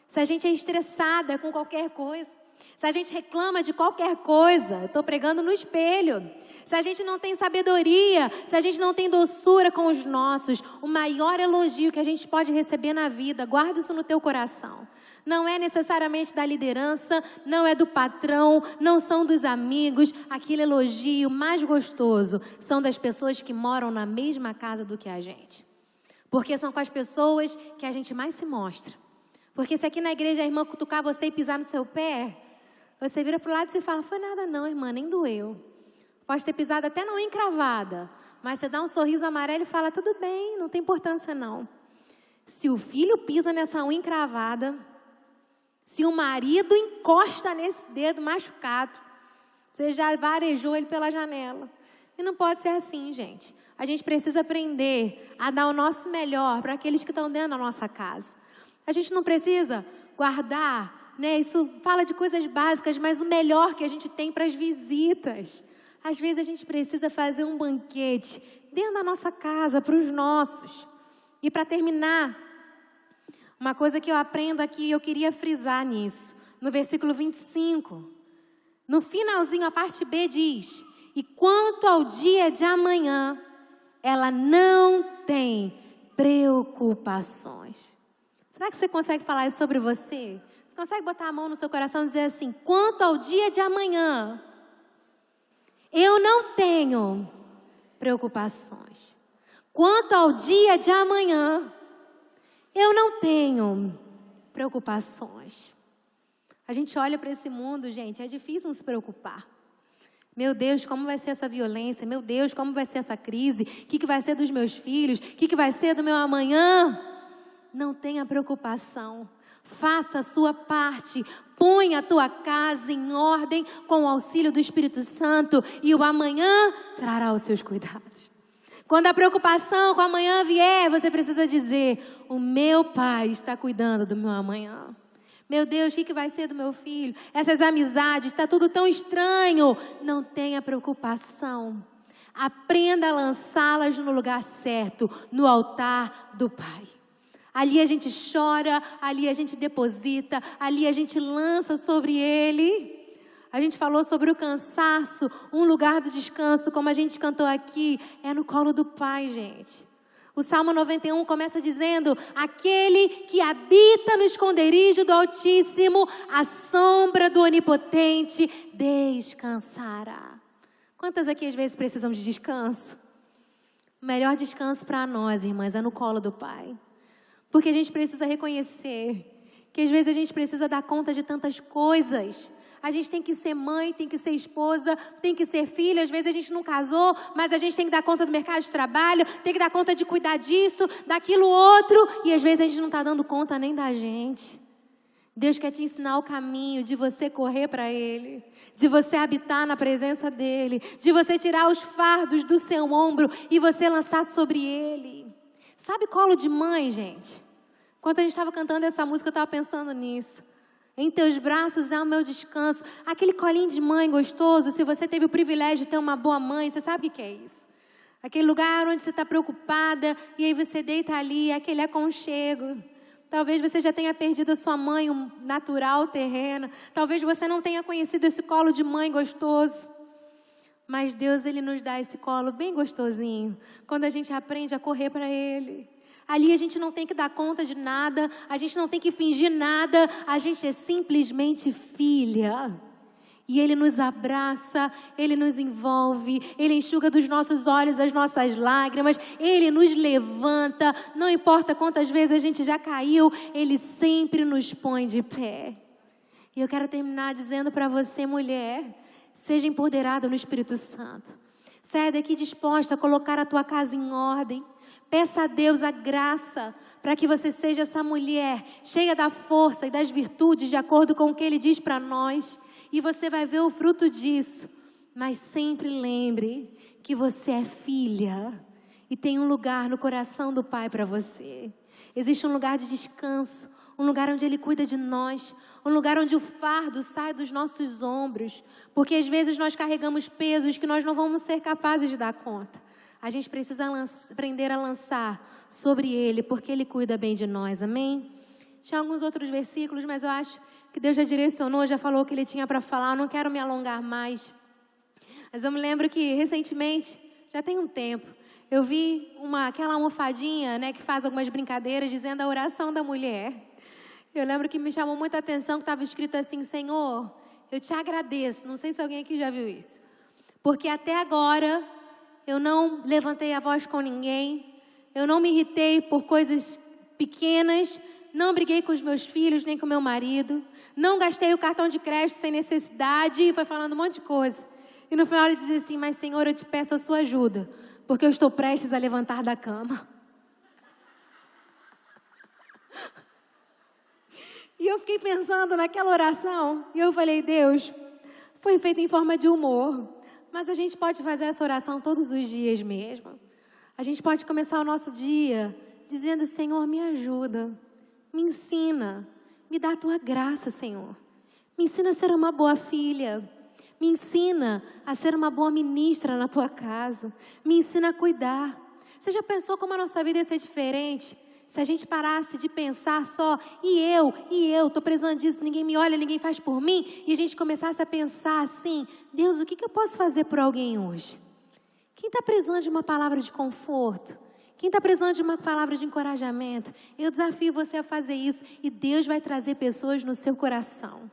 Se a gente é estressada com qualquer coisa, se a gente reclama de qualquer coisa, eu estou pregando no espelho. Se a gente não tem sabedoria, se a gente não tem doçura com os nossos, o maior elogio que a gente pode receber na vida, guarda isso no teu coração. Não é necessariamente da liderança, não é do patrão, não são dos amigos. Aquele elogio mais gostoso são das pessoas que moram na mesma casa do que a gente. Porque são com as pessoas que a gente mais se mostra. Porque se aqui na igreja a irmã cutucar você e pisar no seu pé, você vira para o lado e você fala, foi nada não, irmã, nem doeu. Pode ter pisado até na unha encravada, mas você dá um sorriso amarelo e fala, tudo bem, não tem importância não. Se o filho pisa nessa unha encravada, se o marido encosta nesse dedo machucado, você já varejou ele pela janela. E não pode ser assim, gente. A gente precisa aprender a dar o nosso melhor para aqueles que estão dentro da nossa casa. A gente não precisa guardar, né? Isso fala de coisas básicas, mas o melhor que a gente tem para as visitas. Às vezes a gente precisa fazer um banquete dentro da nossa casa, para os nossos. E para terminar, uma coisa que eu aprendo aqui, eu queria frisar nisso. No versículo 25, no finalzinho, a parte B diz, e quanto ao dia de amanhã, ela não tem preocupações. Será que você consegue falar isso sobre você? Você consegue botar a mão no seu coração e dizer assim, quanto ao dia de amanhã, eu não tenho preocupações. Quanto ao dia de amanhã, eu não tenho preocupações. A gente olha para esse mundo, gente, é difícil não se preocupar. Meu Deus, como vai ser essa violência? Meu Deus, como vai ser essa crise? O que vai ser dos meus filhos? O que vai ser do meu amanhã? Não tenha preocupação. Faça a sua parte. Põe a tua casa em ordem com o auxílio do Espírito Santo e o amanhã trará os seus cuidados. Quando a preocupação com o amanhã vier, você precisa dizer, o meu Pai está cuidando do meu amanhã. Meu Deus, o que vai ser do meu filho? Essas amizades, está tudo tão estranho. Não tenha preocupação. Aprenda a lançá-las no lugar certo, no altar do Pai. Ali a gente chora, ali a gente deposita, ali a gente lança sobre Ele. A gente falou sobre o cansaço, um lugar do descanso, como a gente cantou aqui, é no colo do Pai, gente. O Salmo 91 começa dizendo, aquele que habita no esconderijo do Altíssimo, a sombra do Onipotente descansará. Quantas aqui às vezes precisam de descanso? O melhor descanso para nós, irmãs, é no colo do Pai. Porque a gente precisa reconhecer que às vezes a gente precisa dar conta de tantas coisas. A gente tem que ser mãe, tem que ser esposa, tem que ser filha. Às vezes a gente não casou, mas a gente tem que dar conta do mercado de trabalho, tem que dar conta de cuidar disso, daquilo outro. E às vezes a gente não está dando conta nem da gente. Deus quer te ensinar o caminho de você correr para Ele, de você habitar na presença dEle, de você tirar os fardos do seu ombro e você lançar sobre Ele. Sabe colo de mãe, gente? Enquanto a gente estava cantando essa música, eu estava pensando nisso. Em teus braços é o meu descanso. Aquele colinho de mãe gostoso, se você teve o privilégio de ter uma boa mãe, você sabe o que é isso? Aquele lugar onde você está preocupada e aí você deita ali, aquele aconchego. Talvez você já tenha perdido a sua mãe, um natural terreno. Talvez você não tenha conhecido esse colo de mãe gostoso. Mas Deus, Ele nos dá esse colo bem gostosinho. Quando a gente aprende a correr para Ele. Ali a gente não tem que dar conta de nada. A gente não tem que fingir nada. A gente é simplesmente filha. E Ele nos abraça, Ele nos envolve, Ele enxuga dos nossos olhos as nossas lágrimas, Ele nos levanta, não importa quantas vezes a gente já caiu, Ele sempre nos põe de pé. E eu quero terminar dizendo para você, mulher, seja empoderada no Espírito Santo. Saia daqui disposta a colocar a tua casa em ordem. Peça a Deus a graça para que você seja essa mulher cheia da força e das virtudes de acordo com o que Ele diz para nós. E você vai ver o fruto disso. Mas sempre lembre que você é filha. E tem um lugar no coração do Pai para você. Existe um lugar de descanso. Um lugar onde Ele cuida de nós. Um lugar onde o fardo sai dos nossos ombros. Porque às vezes nós carregamos pesos que nós não vamos ser capazes de dar conta. A gente precisa aprender a lançar sobre Ele. Porque Ele cuida bem de nós. Amém? Tinha alguns outros versículos, mas eu acho que Deus já direcionou, já falou o que Ele tinha para falar. Eu não quero me alongar mais. Mas eu me lembro que, recentemente, já tem um tempo, eu vi aquela almofadinha, né, que faz algumas brincadeiras, dizendo a oração da mulher. Eu lembro que me chamou muita atenção, que estava escrito assim: Senhor, eu te agradeço. Não sei se alguém aqui já viu isso. Porque até agora, eu não levantei a voz com ninguém, eu não me irritei por coisas pequenas, não briguei com os meus filhos, nem com meu marido. Não gastei o cartão de crédito sem necessidade. E foi falando um monte de coisa. E no final ele dizia assim: mas Senhor, eu te peço a sua ajuda. Porque eu estou prestes a levantar da cama. E eu fiquei pensando naquela oração. E eu falei: Deus, foi feita em forma de humor. Mas a gente pode fazer essa oração todos os dias mesmo. A gente pode começar o nosso dia dizendo: Senhor, me ajuda. Me ensina, me dá a tua graça, Senhor. Me ensina a ser uma boa filha. Me ensina a ser uma boa ministra na tua casa. Me ensina a cuidar. Você já pensou como a nossa vida ia ser diferente? Se a gente parasse de pensar só, e eu, estou precisando disso, ninguém me olha, ninguém faz por mim. E a gente começasse a pensar assim: Deus, o que eu posso fazer por alguém hoje? Quem está precisando de uma palavra de conforto? Quem está precisando de uma palavra de encorajamento? Eu desafio você a fazer isso e Deus vai trazer pessoas no seu coração.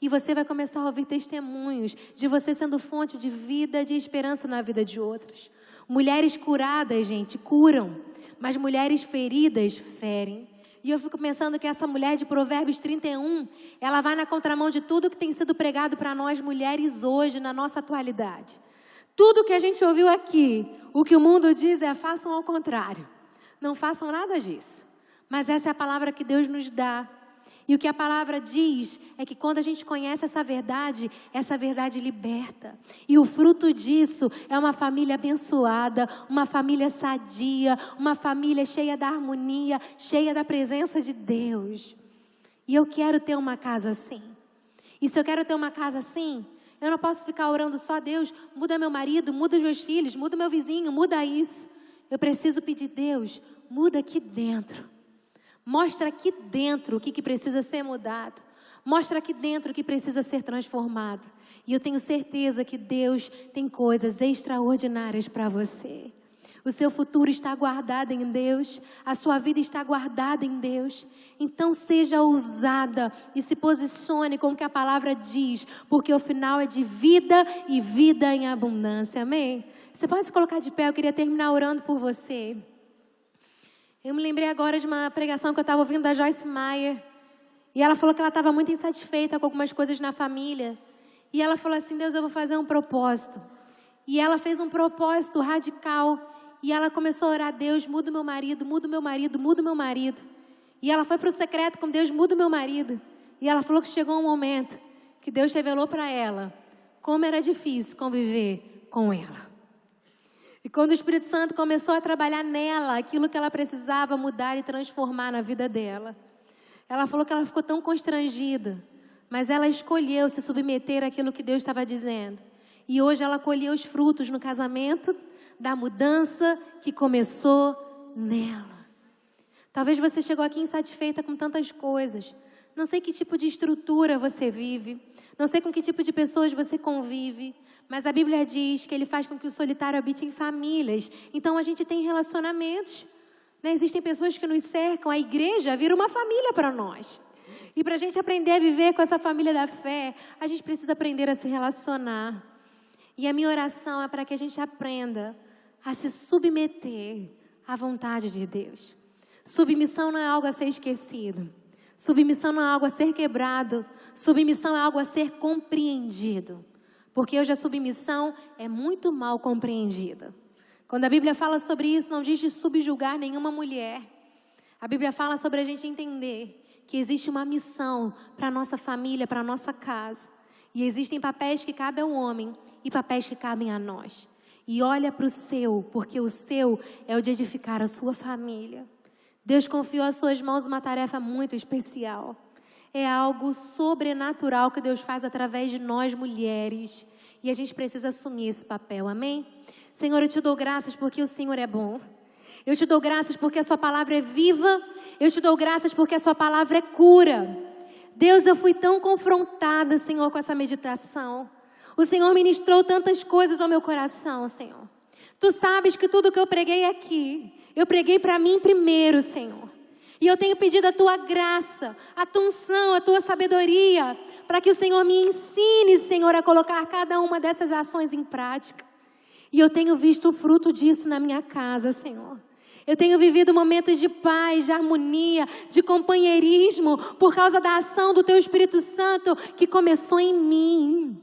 E você vai começar a ouvir testemunhos de você sendo fonte de vida, de esperança na vida de outras. Mulheres curadas, gente, curam. Mas mulheres feridas, ferem. E eu fico pensando que essa mulher de Provérbios 31, ela vai na contramão de tudo que tem sido pregado para nós mulheres hoje, na nossa atualidade. Tudo que a gente ouviu aqui, o que o mundo diz é: façam ao contrário. Não façam nada disso. Mas essa é a palavra que Deus nos dá. E o que a palavra diz é que quando a gente conhece essa verdade liberta. E o fruto disso é uma família abençoada, uma família sadia, uma família cheia da harmonia, cheia da presença de Deus. E eu quero ter uma casa assim. E se eu quero ter uma casa assim, eu não posso ficar orando só: Deus, muda meu marido, muda os meus filhos, muda meu vizinho, muda isso. Eu preciso pedir: Deus, muda aqui dentro. Mostra aqui dentro o que precisa ser mudado. Mostra aqui dentro o que precisa ser transformado. E eu tenho certeza que Deus tem coisas extraordinárias para você. O seu futuro está guardado em Deus. A sua vida está guardada em Deus. Então seja ousada e se posicione com o que a palavra diz. Porque o final é de vida e vida em abundância. Amém? Você pode se colocar de pé, eu queria terminar orando por você. Eu me lembrei agora de uma pregação que eu estava ouvindo da Joyce Meyer. E ela falou que ela estava muito insatisfeita com algumas coisas na família. E ela falou assim, Deus, eu vou fazer um propósito. E ela fez um propósito radical. E ela começou a orar, Deus, muda o meu marido, muda o meu marido, muda o meu marido. E ela foi para o secreto com Deus, muda o meu marido. E ela falou que chegou um momento que Deus revelou para ela como era difícil conviver com ela. E quando o Espírito Santo começou a trabalhar nela, aquilo que ela precisava mudar e transformar na vida dela, ela falou que ela ficou tão constrangida, mas ela escolheu se submeter àquilo que Deus estava dizendo. E hoje ela colheu os frutos no casamento da mudança que começou nela. Talvez você chegou aqui insatisfeita com tantas coisas. Não sei que tipo de estrutura você vive. Não sei com que tipo de pessoas você convive. Mas a Bíblia diz que Ele faz com que o solitário habite em famílias. Então a gente tem relacionamentos. Né? Existem pessoas que nos cercam. A igreja vira uma família para nós. E para a gente aprender a viver com essa família da fé, a gente precisa aprender a se relacionar. E a minha oração é para que a gente aprenda a se submeter à vontade de Deus. Submissão não é algo a ser esquecido. Submissão não é algo a ser quebrado. Submissão é algo a ser compreendido. Porque hoje a submissão é muito mal compreendida. Quando a Bíblia fala sobre isso, não diz de subjugar nenhuma mulher. A Bíblia fala sobre a gente entender que existe uma missão para a nossa família, para a nossa casa. E existem papéis que cabem ao homem e papéis que cabem a nós. E olha para o seu, porque o seu é o de edificar a sua família. Deus confiou às suas mãos uma tarefa muito especial. É algo sobrenatural que Deus faz através de nós, mulheres. E a gente precisa assumir esse papel, amém? Senhor, eu te dou graças porque o Senhor é bom. Eu te dou graças porque a sua palavra é viva. Eu te dou graças porque a sua palavra é cura. Deus, eu fui tão confrontada, Senhor, com essa meditação. O Senhor ministrou tantas coisas ao meu coração, Senhor. Tu sabes que tudo que eu preguei aqui, eu preguei para mim primeiro, Senhor. E eu tenho pedido a tua graça, a tua unção, a tua sabedoria, para que o Senhor me ensine, Senhor, a colocar cada uma dessas ações em prática. E eu tenho visto o fruto disso na minha casa, Senhor. Eu tenho vivido momentos de paz, de harmonia, de companheirismo, por causa da ação do teu Espírito Santo que começou em mim.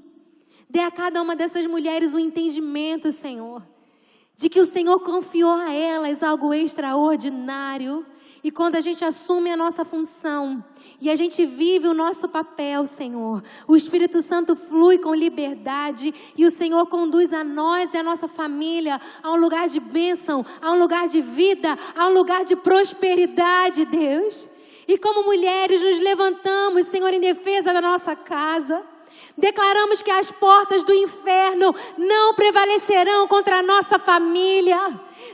Dê a cada uma dessas mulheres o entendimento, Senhor, de que o Senhor confiou a elas algo extraordinário. E quando a gente assume a nossa função e a gente vive o nosso papel, Senhor, o Espírito Santo flui com liberdade e o Senhor conduz a nós e a nossa família a um lugar de bênção, a um lugar de vida, a um lugar de prosperidade, Deus. E como mulheres nos levantamos, Senhor, em defesa da nossa casa. Declaramos que as portas do inferno não prevalecerão contra a nossa família.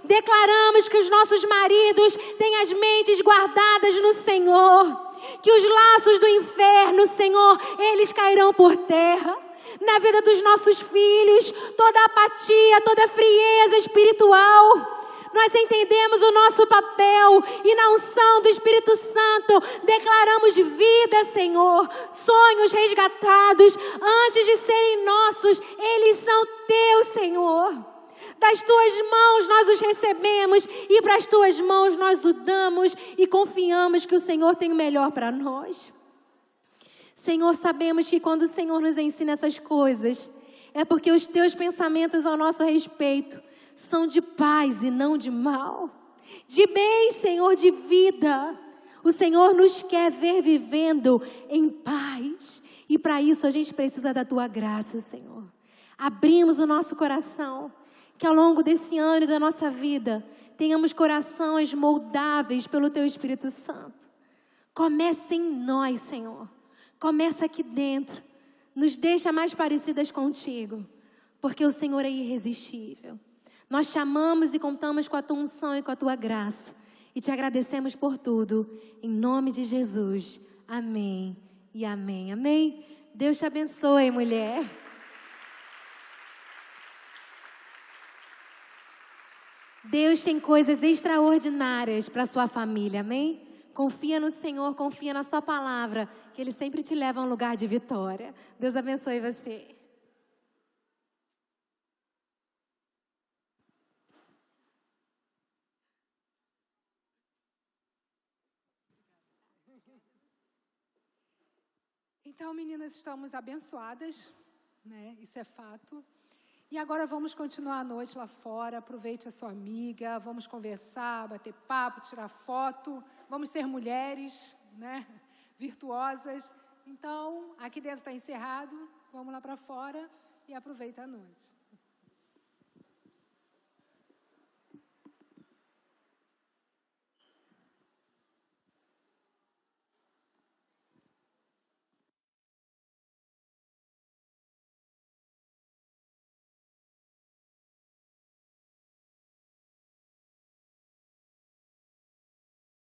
Declaramos que os nossos maridos têm as mentes guardadas no Senhor. Que os laços do inferno, Senhor, eles cairão por terra. Na vida dos nossos filhos, toda apatia, toda frieza espiritual. Nós entendemos o nosso papel e na unção do Espírito Santo declaramos vida, Senhor. Sonhos resgatados antes de serem nossos, eles são teus, Senhor. Das tuas mãos nós os recebemos e para as tuas mãos nós o damos e confiamos que o Senhor tem o melhor para nós. Senhor, sabemos que quando o Senhor nos ensina essas coisas, é porque os teus pensamentos ao nosso respeito são de paz e não de mal. De bem, Senhor, de vida. O Senhor nos quer ver vivendo em paz. E para isso a gente precisa da tua graça, Senhor. Abrimos o nosso coração. Que ao longo desse ano e da nossa vida, tenhamos corações moldáveis pelo teu Espírito Santo. Começa em nós, Senhor. Começa aqui dentro. Nos deixa mais parecidas contigo. Porque o Senhor é irresistível. Nós chamamos e contamos com a tua unção e com a tua graça. E te agradecemos por tudo. Em nome de Jesus. Amém e amém. Amém? Deus te abençoe, mulher. Deus tem coisas extraordinárias para a sua família. Amém? Confia no Senhor, confia na sua palavra, que Ele sempre te leva a um lugar de vitória. Deus abençoe você. Então, meninas, estamos abençoadas. né? Isso é fato. E agora vamos continuar a noite lá fora, aproveite a sua amiga, vamos conversar, bater papo, tirar foto, vamos ser mulheres, né? Virtuosas. Então, aqui dentro está encerrado, vamos lá para fora e aproveita a noite.